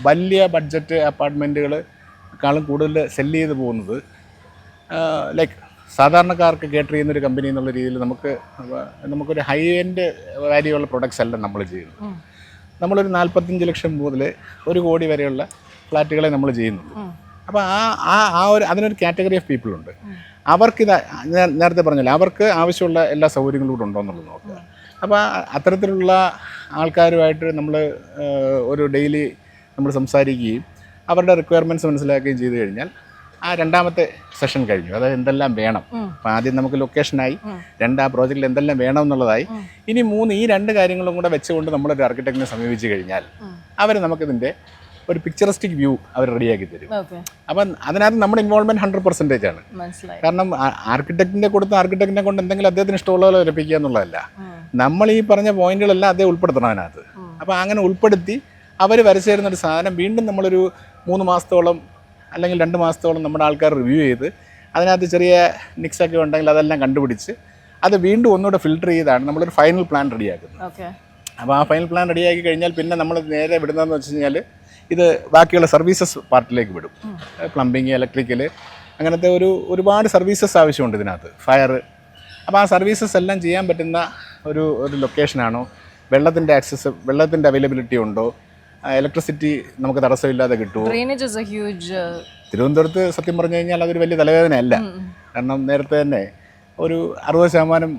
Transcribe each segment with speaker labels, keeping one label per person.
Speaker 1: വലിയ ബഡ്ജറ്റ് അപ്പാർട്ട്മെൻറ്റുകളെക്കാളും കൂടുതൽ സെല്ല് ചെയ്ത് പോകുന്നത് ലൈക്ക് സാധാരണക്കാർക്ക് കേറ്റർ ചെയ്യുന്നൊരു കമ്പനി എന്നുള്ള രീതിയിൽ നമുക്കൊരു ഹൈ എൻഡ് വാല്യൂ പ്രൊഡക്ട്സ് അല്ല നമ്മൾ ചെയ്യുന്നത്. നമ്മളൊരു 45 ലക്ഷം മുതൽ 1 കോടി വരെയുള്ള ഫ്ലാറ്റുകളെ നമ്മൾ ചെയ്യുന്നുള്ളൂ. അപ്പോൾ അതിനൊരു കാറ്റഗറി ഓഫ് പീപ്പിൾ ഉണ്ട്. അവർക്കിത് ഞാൻ നേരത്തെ പറഞ്ഞല്ലോ, അവർക്ക് ആവശ്യമുള്ള എല്ലാ സൗകര്യങ്ങളും കൂടെ ഉണ്ടോ എന്നുള്ളത് നോക്കുക. അപ്പോൾ അത്തരത്തിലുള്ള ആൾക്കാരുമായിട്ട് നമ്മൾ ഒരു ഡെയിലി നമ്മൾ സംസാരിക്കുകയും അവരുടെ റിക്വയർമെൻറ്റ്സ് മനസ്സിലാക്കുകയും ചെയ്തു കഴിഞ്ഞാൽ ആ രണ്ടാമത്തെ സെഷൻ കഴിഞ്ഞു. അതായത് എന്തെല്ലാം വേണം. അപ്പോൾ ആദ്യം നമുക്ക് ലൊക്കേഷനായി, ആ പ്രോജക്റ്റിൽ എന്തെല്ലാം വേണം എന്നുള്ളതായി. ഇനി ഈ 2 കാര്യങ്ങളും കൂടെ വെച്ചുകൊണ്ട് നമ്മളൊരു ആർക്കിടെക്റ്റിനെ സമീപിച്ച് കഴിഞ്ഞാൽ അവർ നമുക്കിതിൻ്റെ ഒരു പിക്ചറിസ്റ്റിക് വ്യൂ അവർ റെഡിയാക്കി തരും. അപ്പം അതിനകത്ത് നമ്മുടെ ഇൻവോൾവ്മെൻറ്റ് 100% ആണ്. കാരണം ആർക്കിടെക്റ്റിനെ കൊണ്ട് എന്തെങ്കിലും അദ്ദേഹത്തിന് ഇഷ്ടമുള്ള ലഭിക്കുക എന്നുള്ളതല്ല. നമ്മൾ ഈ പറഞ്ഞ പോയിന്റുകളെല്ലാം അദ്ദേഹം ഉൾപ്പെടുത്തണം അതിനകത്ത്. അപ്പോൾ അങ്ങനെ ഉൾപ്പെടുത്തി അവർ വരച്ചു തരുന്നൊരു സാധനം വീണ്ടും നമ്മളൊരു 3 മാസത്തോളം അല്ലെങ്കിൽ 2 മാസത്തോളം നമ്മുടെ ആൾക്കാർ റിവ്യൂ ചെയ്ത് അതിനകത്ത് ചെറിയ നിക്സൊക്കെ ഉണ്ടെങ്കിൽ അതെല്ലാം കണ്ടുപിടിച്ച് അത് വീണ്ടും ഒന്നുകൂടെ ഫിൽട്ടർ ചെയ്താണ് നമ്മളൊരു ഫൈനൽ പ്ലാൻ റെഡിയാക്കുന്നത്. അപ്പോൾ ആ ഫൈനൽ പ്ലാൻ റെഡിയാക്കി കഴിഞ്ഞാൽ പിന്നെ നമ്മൾ നേരെ വിടുന്നതെന്ന് വെച്ച് കഴിഞ്ഞാൽ ഇത് ബാക്കിയുള്ള സർവീസസ് പാർട്ടിലേക്ക് വിടും. പ്ലംബിങ്, ഇലക്ട്രിക്കൽ, അങ്ങനത്തെ ഒരുപാട് സർവീസസ് ആവശ്യമുണ്ട് ഇതിനകത്ത്, ഫയർ. അപ്പോൾ ആ സർവീസസ് എല്ലാം ചെയ്യാൻ പറ്റുന്ന ഒരു ലൊക്കേഷനാണോ, വെള്ളത്തിൻ്റെ അവൈലബിലിറ്റി ഉണ്ടോ, ഇലക്ട്രിസിറ്റി നമുക്ക് തടസ്സമില്ലാതെ കിട്ടുമോ. തിരുവനന്തപുരത്ത് സത്യം പറഞ്ഞു കഴിഞ്ഞാൽ അതൊരു വലിയ തലവേദനയല്ല. കാരണം നേരത്തെ തന്നെ ഒരു 60%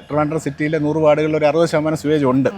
Speaker 1: ട്രിവാൻഡ്രം സിറ്റിയിലെ 100 വാർഡുകളിൽ ഒരു 60% സ്വേജ് ഉണ്ട്.